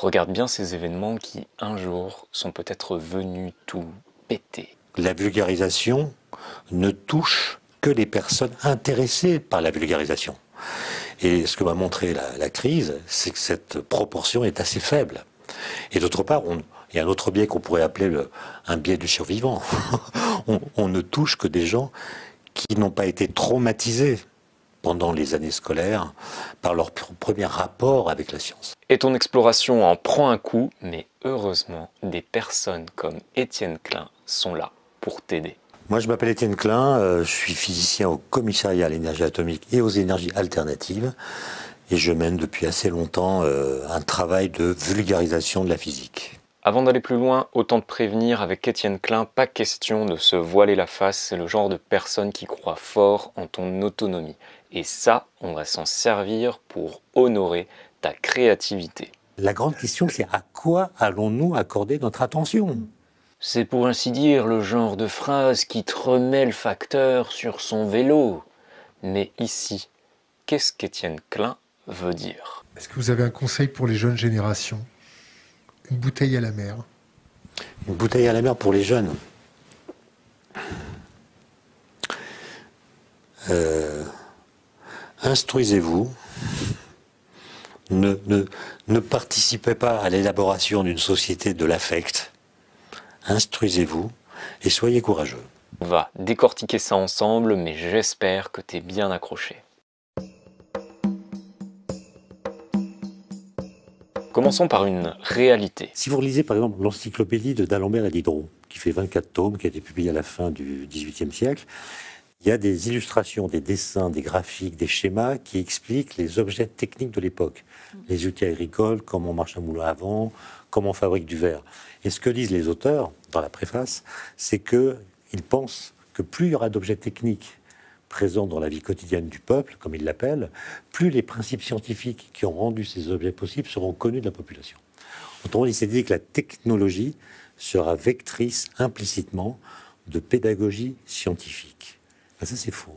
Regarde bien ces événements qui, un jour, sont peut-être venus tout péter. La vulgarisation ne touche que les personnes intéressées par la vulgarisation. Et ce que m'a montré la crise, c'est que cette proportion est assez faible. Et d'autre part, il y a un autre biais qu'on pourrait appeler un biais du survivant. on ne touche que des gens qui n'ont pas été traumatisés pendant les années scolaires par leur premier rapport avec la science. Et ton exploration en prend un coup, mais heureusement, des personnes comme Étienne Klein sont là pour t'aider. Moi, je m'appelle Étienne Klein, je suis physicien au commissariat à l'énergie atomique et aux énergies alternatives. Et je mène depuis assez longtemps un travail de vulgarisation de la physique. Avant d'aller plus loin, autant te prévenir, avec Étienne Klein, pas question de se voiler la face. C'est le genre de personne qui croit fort en ton autonomie. Et ça, on va s'en servir pour honorer ta créativité. La grande question, c'est à quoi allons-nous accorder notre attention ? C'est pour ainsi dire le genre de phrase qui te remet le facteur sur son vélo. Mais ici, qu'est-ce qu'Étienne Klein veut dire? Est-ce que vous avez un conseil pour les jeunes générations? Une bouteille à la mer. Une bouteille à la mer pour les jeunes. Instruisez-vous. Ne participez pas à l'élaboration d'une société de l'affect. Instruisez-vous et soyez courageux. On va décortiquer ça ensemble, mais j'espère que t'es bien accroché. Commençons par une réalité. Si vous relisez par exemple l'encyclopédie de d'Alembert et Diderot, qui fait 24 tomes, qui a été publiée à la fin du XVIIIe siècle, il y a des illustrations, des dessins, des graphiques, des schémas qui expliquent les objets techniques de l'époque. Les outils agricoles, comment marche un moulin à vent, comment on fabrique du verre. Et ce que disent les auteurs, dans la préface, c'est qu'ils pensent que plus il y aura d'objets techniques présents dans la vie quotidienne du peuple, comme ils l'appellent, plus les principes scientifiques qui ont rendu ces objets possibles seront connus de la population. Autrement dit, c'est dit que la technologie sera vectrice implicitement de pédagogie scientifique. Ben ça, c'est faux.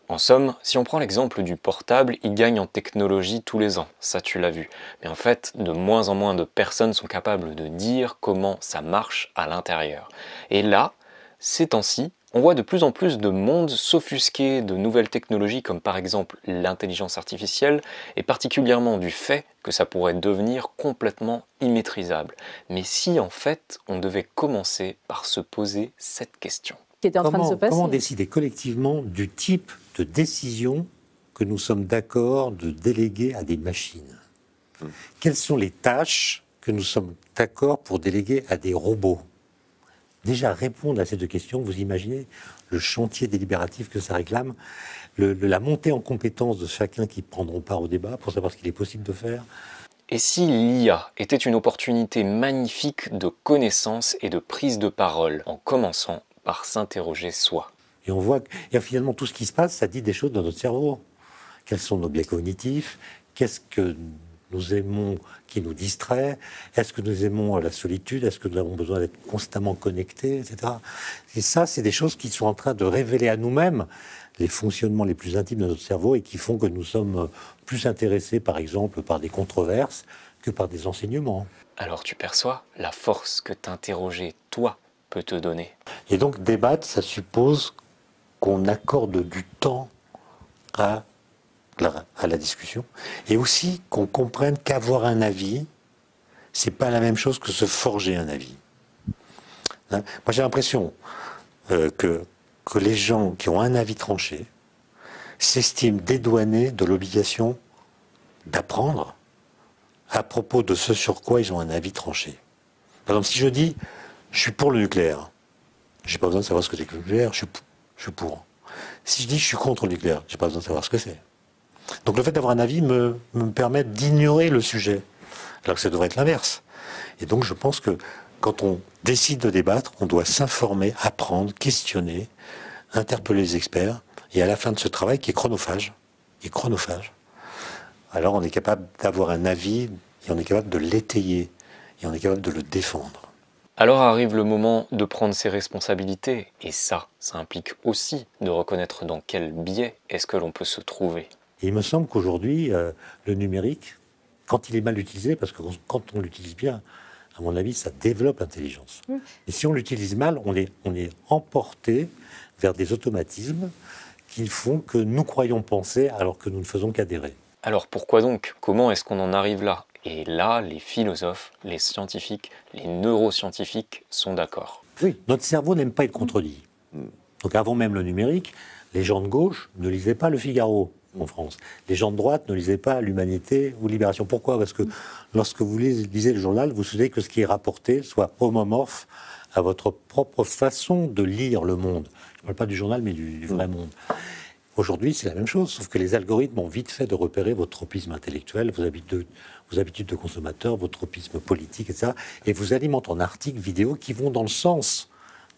En somme, si on prend l'exemple du portable, il gagne en technologie tous les ans, ça tu l'as vu. Mais en fait, de moins en moins de personnes sont capables de dire comment ça marche à l'intérieur. Et là, ces temps-ci, on voit de plus en plus de mondes s'offusquer de nouvelles technologies comme par exemple l'intelligence artificielle et particulièrement du fait que ça pourrait devenir complètement immaîtrisable. Mais si en fait on devait commencer par se poser cette question. Qui était en train de se passer. Comment décider collectivement du type de décision que nous sommes d'accord de déléguer à des machines? Quelles sont les tâches que nous sommes d'accord pour déléguer à des robots? Déjà, répondre à ces deux questions, vous imaginez le chantier délibératif que ça réclame, la montée en compétence de chacun qui prendront part au débat pour savoir ce qu'il est possible de faire. Et si l'IA était une opportunité magnifique de connaissance et de prise de parole, en commençant par s'interroger soi? Et on voit que finalement tout ce qui se passe, ça dit des choses dans notre cerveau. Quels sont nos biais cognitifs? Qu'est-ce que nous aimons qui nous distrait? Est-ce que nous aimons la solitude? Est-ce que nous avons besoin d'être constamment connectés, etc. Et ça, c'est des choses qui sont en train de révéler à nous-mêmes les fonctionnements les plus intimes de notre cerveau et qui font que nous sommes plus intéressés, par exemple, par des controverses que par des enseignements. Alors tu perçois la force que t'interroger, toi, peut te donner. Et donc, débattre, ça suppose qu'on accorde du temps à la discussion, et aussi qu'on comprenne qu'avoir un avis, c'est pas la même chose que se forger un avis. Hein? Moi, j'ai l'impression que les gens qui ont un avis tranché s'estiment dédouanés de l'obligation d'apprendre à propos de ce sur quoi ils ont un avis tranché. Par exemple, si je dis je suis pour le nucléaire, j'ai pas besoin de savoir ce que c'est que le nucléaire, je suis pour. Si je dis je suis contre le nucléaire, j'ai pas besoin de savoir ce que c'est. Donc le fait d'avoir un avis me permet d'ignorer le sujet, alors que ça devrait être l'inverse. Et donc je pense que quand on décide de débattre, on doit s'informer, apprendre, questionner, interpeller les experts, et à la fin de ce travail qui est chronophage, alors on est capable d'avoir un avis, et on est capable de l'étayer, et on est capable de le défendre. Alors arrive le moment de prendre ses responsabilités, et ça implique aussi de reconnaître dans quel biais est-ce que l'on peut se trouver. Et il me semble qu'aujourd'hui, le numérique quand il est mal utilisé, parce que quand on l'utilise bien, à mon avis, ça développe l'intelligence. Et si on l'utilise mal, on est emporté vers des automatismes qui font que nous croyons penser alors que nous ne faisons qu'adhérer. Alors pourquoi donc? Comment est-ce qu'on en arrive là? Et là, les philosophes, les scientifiques, les neuroscientifiques sont d'accord. Oui, notre cerveau n'aime pas être contredit. Donc avant même le numérique, les gens de gauche ne lisaient pas Le Figaro en France. Les gens de droite ne lisaient pas L'Humanité ou Libération. Pourquoi? Parce que lorsque vous lisez le journal, vous souhaitez que ce qui est rapporté soit homomorphe à votre propre façon de lire le monde. Je ne parle pas du journal, mais du vrai monde. Aujourd'hui, c'est la même chose, sauf que les algorithmes ont vite fait de repérer votre tropisme intellectuel, vos habitudes de consommateur, votre tropisme politique, etc. Et vous alimentent en articles, vidéos qui vont dans le sens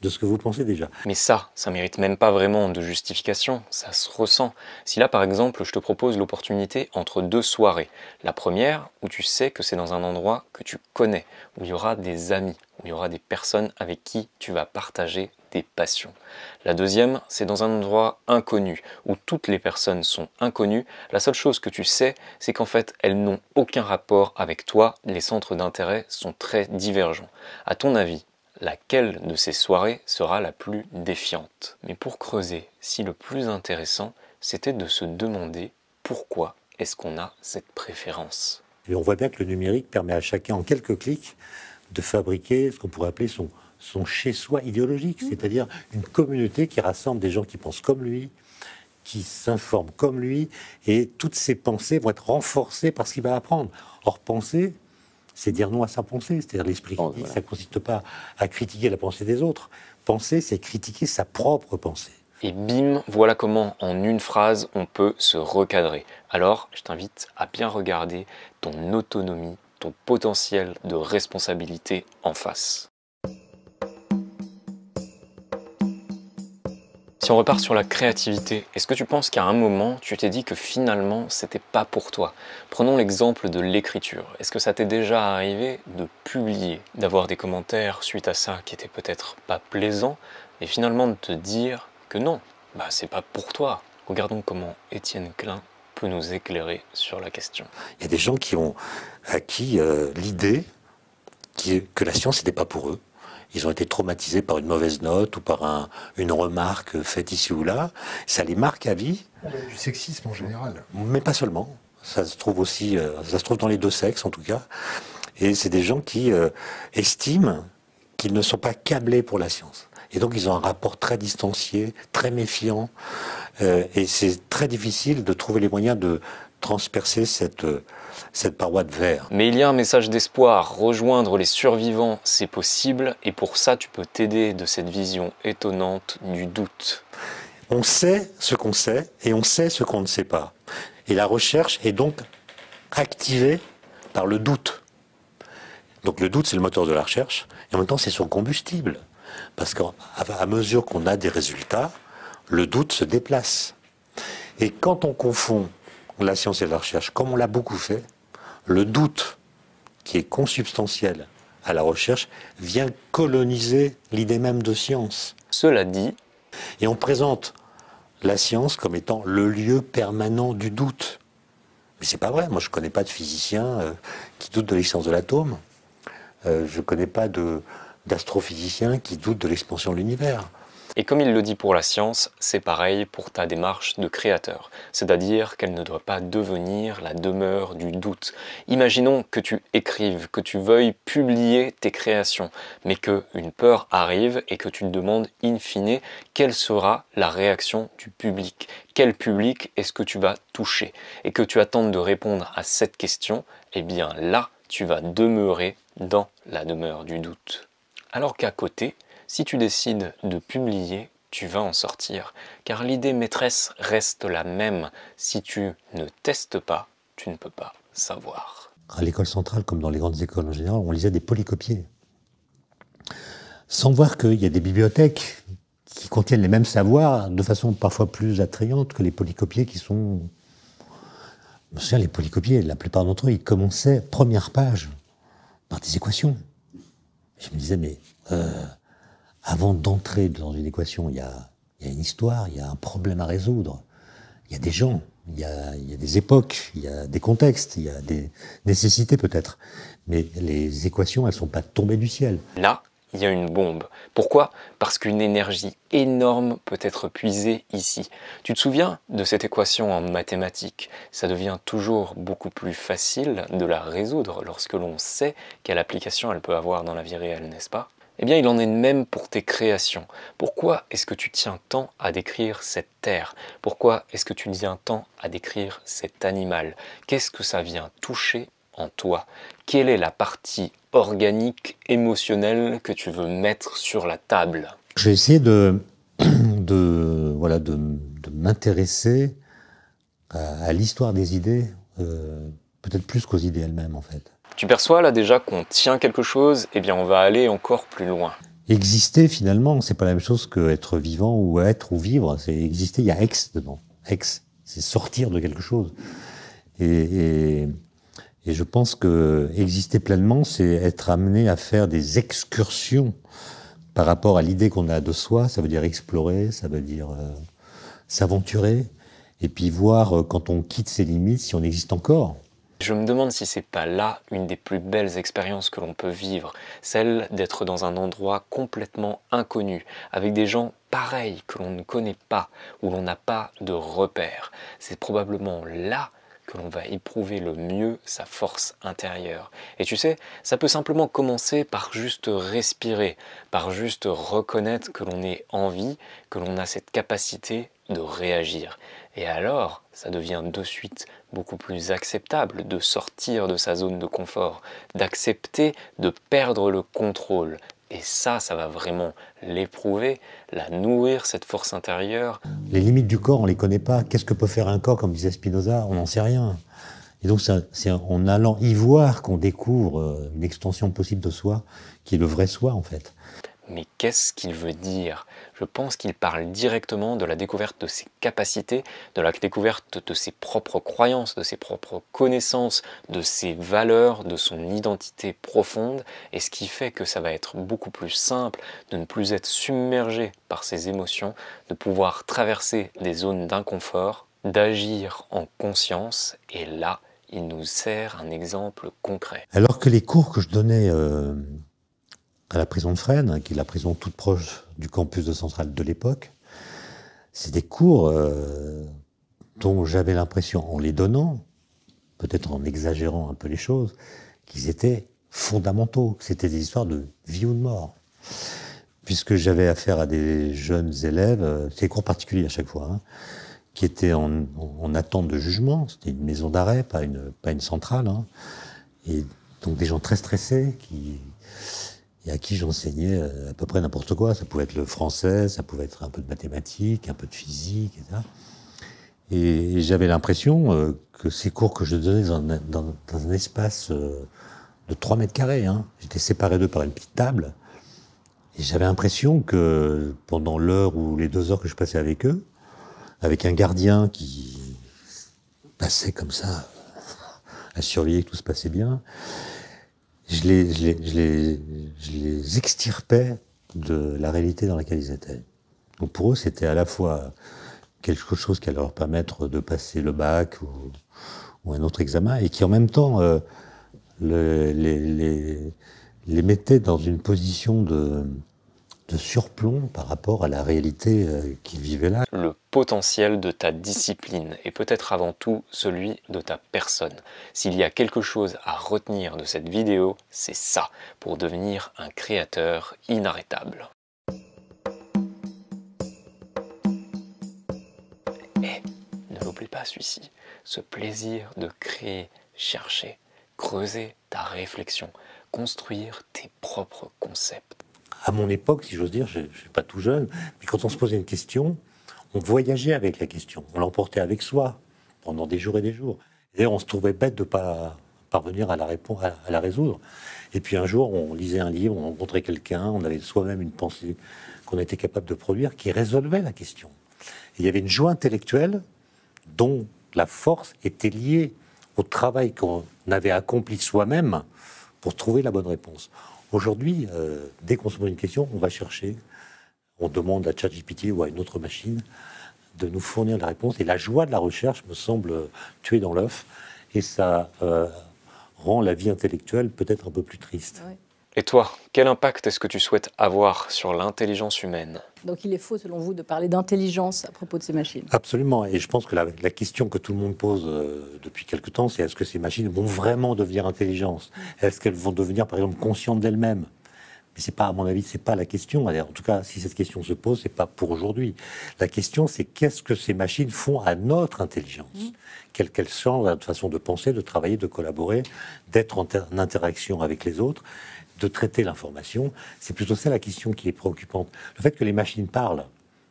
de ce que vous pensez déjà. Mais ça mérite même pas vraiment de justification, ça se ressent. Si là par exemple je te propose l'opportunité entre deux soirées, la première où tu sais que c'est dans un endroit que tu connais, où il y aura des amis, où il y aura des personnes avec qui tu vas partager des passions. La deuxième, c'est dans un endroit inconnu, où toutes les personnes sont inconnues. La seule chose que tu sais, c'est qu'en fait elles n'ont aucun rapport avec toi, les centres d'intérêt sont très divergents. À ton avis, laquelle de ces soirées sera la plus défiante? Mais pour creuser, si le plus intéressant, c'était de se demander pourquoi est-ce qu'on a cette préférence. Et on voit bien que le numérique permet à chacun, en quelques clics, de fabriquer ce qu'on pourrait appeler son chez-soi idéologique, c'est-à-dire une communauté qui rassemble des gens qui pensent comme lui, qui s'informent comme lui, et toutes ces pensées vont être renforcées par ce qu'il va apprendre. Or, penser, c'est dire non à sa pensée, c'est-à-dire l'esprit critique, ça ne consiste pas à critiquer la pensée des autres. Penser, c'est critiquer sa propre pensée. Et bim, voilà comment en une phrase on peut se recadrer. Alors, je t'invite à bien regarder ton autonomie, ton potentiel de responsabilité en face. Si on repart sur la créativité, est-ce que tu penses qu'à un moment, tu t'es dit que finalement, c'était pas pour toi? Prenons l'exemple de l'écriture. Est-ce que ça t'est déjà arrivé de publier, d'avoir des commentaires suite à ça qui étaient peut-être pas plaisants, et finalement de te dire que non, c'est pas pour toi? Regardons comment Étienne Klein peut nous éclairer sur la question. Il y a des gens qui ont acquis l'idée que la science n'était pas pour eux. Ils ont été traumatisés par une mauvaise note ou par une remarque faite ici ou là. Ça les marque à vie. Du sexisme en général. Mais pas seulement. Ça se trouve aussi, ça se trouve dans les deux sexes en tout cas. Et c'est des gens qui estiment qu'ils ne sont pas câblés pour la science. Et donc ils ont un rapport très distancié, très méfiant. Et c'est très difficile de trouver les moyens de transpercer cette paroi de verre. Mais il y a un message d'espoir. Rejoindre les survivants, c'est possible. Et pour ça, tu peux t'aider de cette vision étonnante du doute. On sait ce qu'on sait et on sait ce qu'on ne sait pas. Et la recherche est donc activée par le doute. Donc le doute, c'est le moteur de la recherche. Et en même temps, c'est son combustible. Parce qu'à mesure qu'on a des résultats, le doute se déplace. Et quand on confond la science et la recherche, comme on l'a beaucoup fait, le doute, qui est consubstantiel à la recherche, vient coloniser l'idée même de science. Cela dit, et on présente la science comme étant le lieu permanent du doute. Mais c'est pas vrai. Moi, je ne connais pas de physicien qui doute de l'existence de l'atome. Je ne connais pas d'astrophysicien qui doute de l'expansion de l'univers. Et comme il le dit pour la science, c'est pareil pour ta démarche de créateur. C'est-à-dire qu'elle ne doit pas devenir la demeure du doute. Imaginons que tu écrives, que tu veuilles publier tes créations, mais qu'une peur arrive et que tu te demandes in fine quelle sera la réaction du public. Quel public est-ce que tu vas toucher? Et que tu attendes de répondre à cette question, eh bien là, tu vas demeurer dans la demeure du doute. Alors qu'à côté, si tu décides de publier, tu vas en sortir, car l'idée maîtresse reste la même. Si tu ne testes pas, tu ne peux pas savoir. À l'école centrale, comme dans les grandes écoles en général, on lisait des polycopiés. Sans voir qu'il y a des bibliothèques qui contiennent les mêmes savoirs de façon parfois plus attrayante que les polycopiés qui sont... Je me souviens, les polycopiés, la plupart d'entre eux, ils commençaient, première page, par des équations. Je me disais, mais... avant d'entrer dans une équation, il y a une histoire, il y a un problème à résoudre, il y a des gens, il y a des époques, il y a des contextes, il y a des nécessités peut-être. Mais les équations, elles ne sont pas tombées du ciel. Là, il y a une bombe. Pourquoi? Parce qu'une énergie énorme peut être puisée ici. Tu te souviens de cette équation en mathématiques? Ça devient toujours beaucoup plus facile de la résoudre lorsque l'on sait quelle application elle peut avoir dans la vie réelle, n'est-ce pas? Eh bien, il en est de même pour tes créations. Pourquoi est-ce que tu tiens tant à décrire cette terre? Pourquoi est-ce que tu tiens tant à décrire cet animal? Qu'est-ce que ça vient toucher en toi? Quelle est la partie organique, émotionnelle que tu veux mettre sur la table? J'ai essayé voilà, de m'intéresser à l'histoire des idées, peut-être plus qu'aux idées elles-mêmes en fait. Tu perçois là déjà qu'on tient quelque chose, eh bien on va aller encore plus loin. Exister finalement, c'est pas la même chose que être vivant ou être ou vivre. C'est exister, il y a ex dedans. Ex, c'est sortir de quelque chose. Et je pense que exister pleinement, c'est être amené à faire des excursions par rapport à l'idée qu'on a de soi. Ça veut dire explorer, ça veut dire s'aventurer, et puis voir quand on quitte ses limites si on existe encore. Je me demande si c'est pas là une des plus belles expériences que l'on peut vivre, celle d'être dans un endroit complètement inconnu, avec des gens pareils que l'on ne connaît pas, où l'on n'a pas de repères. C'est probablement là que l'on va éprouver le mieux sa force intérieure. Et tu sais, ça peut simplement commencer par juste respirer, par juste reconnaître que l'on est en vie, que l'on a cette capacité de réagir. Et alors, ça devient de suite beaucoup plus acceptable de sortir de sa zone de confort, d'accepter de perdre le contrôle. Et ça va vraiment l'éprouver, la nourrir, cette force intérieure. Les limites du corps, on les connaît pas. Qu'est-ce que peut faire un corps, comme disait Spinoza? On n'en sait rien. Et donc, c'est en allant y voir qu'on découvre une extension possible de soi, qui est le vrai soi, en fait. Mais qu'est-ce qu'il veut dire? Je pense qu'il parle directement de la découverte de ses capacités, de la découverte de ses propres croyances, de ses propres connaissances, de ses valeurs, de son identité profonde, et ce qui fait que ça va être beaucoup plus simple de ne plus être submergé par ses émotions, de pouvoir traverser des zones d'inconfort, d'agir en conscience, et là, il nous sert un exemple concret. Alors que les cours que je donnais à la prison de Fresnes, qui est la prison toute proche du campus de Centrale de l'époque, c'est des cours dont j'avais l'impression, en les donnant, peut-être en exagérant un peu les choses, qu'ils étaient fondamentaux, que c'était des histoires de vie ou de mort. Puisque j'avais affaire à des jeunes élèves, c'est des cours particuliers à chaque fois, hein, qui étaient en attente de jugement. C'était une maison d'arrêt, pas une centrale. Hein. Et donc des gens très stressés et à qui j'enseignais à peu près n'importe quoi. Ça pouvait être le français, ça pouvait être un peu de mathématiques, un peu de physique, etc. Et j'avais l'impression que ces cours que je donnais dans un espace de 3 mètres carrés, hein, j'étais séparé d'eux par une petite table, et j'avais l'impression que pendant l'heure ou les 2 heures que je passais avec eux, avec un gardien qui passait comme ça, à surveiller que tout se passait bien, je les extirpais de la réalité dans laquelle ils étaient. Donc pour eux, c'était à la fois quelque chose qui allait leur permettre de passer le bac ou un autre examen, et qui en même temps les mettait dans une position de surplomb par rapport à la réalité qu'ils vivaient là. Le potentiel de ta discipline et peut-être avant tout celui de ta personne. S'il y a quelque chose à retenir de cette vidéo, c'est ça, pour devenir un créateur inarrêtable. Et ne l'oublie pas celui-ci, ce plaisir de créer, chercher, creuser ta réflexion, construire tes propres concepts. À mon époque, si j'ose dire, je ne suis pas tout jeune, mais quand on se posait une question, on voyageait avec la question, on l'emportait avec soi pendant des jours et des jours. Et on se trouvait bête de ne pas parvenir à la résoudre. Et puis un jour, on lisait un livre, on rencontrait quelqu'un, on avait soi-même une pensée qu'on était capable de produire qui résolvait la question. Et il y avait une joie intellectuelle dont la force était liée au travail qu'on avait accompli soi-même pour trouver la bonne réponse. Aujourd'hui, dès qu'on se pose une question, on va chercher, on demande à ChatGPT ou à une autre machine de nous fournir la réponse. Et la joie de la recherche me semble tuer dans l'œuf. Et ça rend la vie intellectuelle peut-être un peu plus triste. Ouais. Et toi, quel impact est-ce que tu souhaites avoir sur l'intelligence humaine? Donc il est faux, selon vous, de parler d'intelligence à propos de ces machines. Absolument. Et je pense que la question que tout le monde pose depuis quelque temps, c'est est-ce que ces machines vont vraiment devenir intelligentes? Est-ce qu'elles vont devenir, par exemple, conscientes d'elles-mêmes? Mais c'est pas, à mon avis, c'est pas la question. En tout cas, si cette question se pose, c'est pas pour aujourd'hui. La question, c'est qu'est-ce que ces machines font à notre intelligence, quelle qu'elle soit, notre façon de penser, de travailler, de collaborer, d'être en interaction avec les autres, de traiter l'information. C'est plutôt ça la question qui est préoccupante. Le fait que les machines parlent,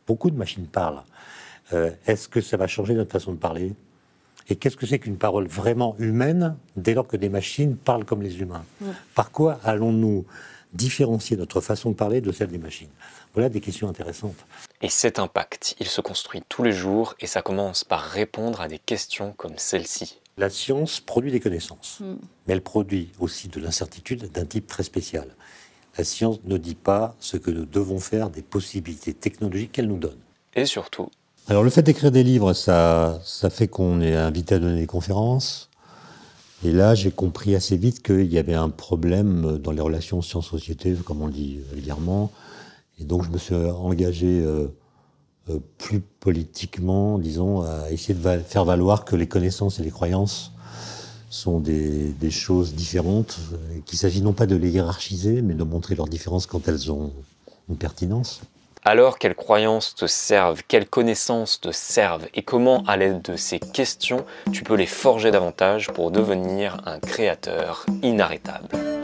beaucoup de machines parlent, est-ce que ça va changer notre façon de parler? Et qu'est-ce que c'est qu'une parole vraiment humaine dès lors que des machines parlent comme les humains? Par quoi allons-nous différencier notre façon de parler de celle des machines? Voilà des questions intéressantes. Et cet impact, il se construit tous les jours et ça commence par répondre à des questions comme celle-ci. La science produit des connaissances, mais elle produit aussi de l'incertitude d'un type très spécial. La science ne dit pas ce que nous devons faire des possibilités technologiques qu'elle nous donne. Et surtout, alors le fait d'écrire des livres, ça fait qu'on est invité à donner des conférences. Et là, j'ai compris assez vite qu'il y avait un problème dans les relations science-société, comme on le dit vulgairement. Et donc je me suis engagé plus politiquement, disons, à essayer de faire valoir que les connaissances et les croyances sont des choses différentes, qu'il s'agit non pas de les hiérarchiser, mais de montrer leurs différences quand elles ont une pertinence. alors quelles croyances te servent, quelles connaissances te servent et comment à l'aide de ces questions tu peux les forger davantage pour devenir un créateur inarrêtable.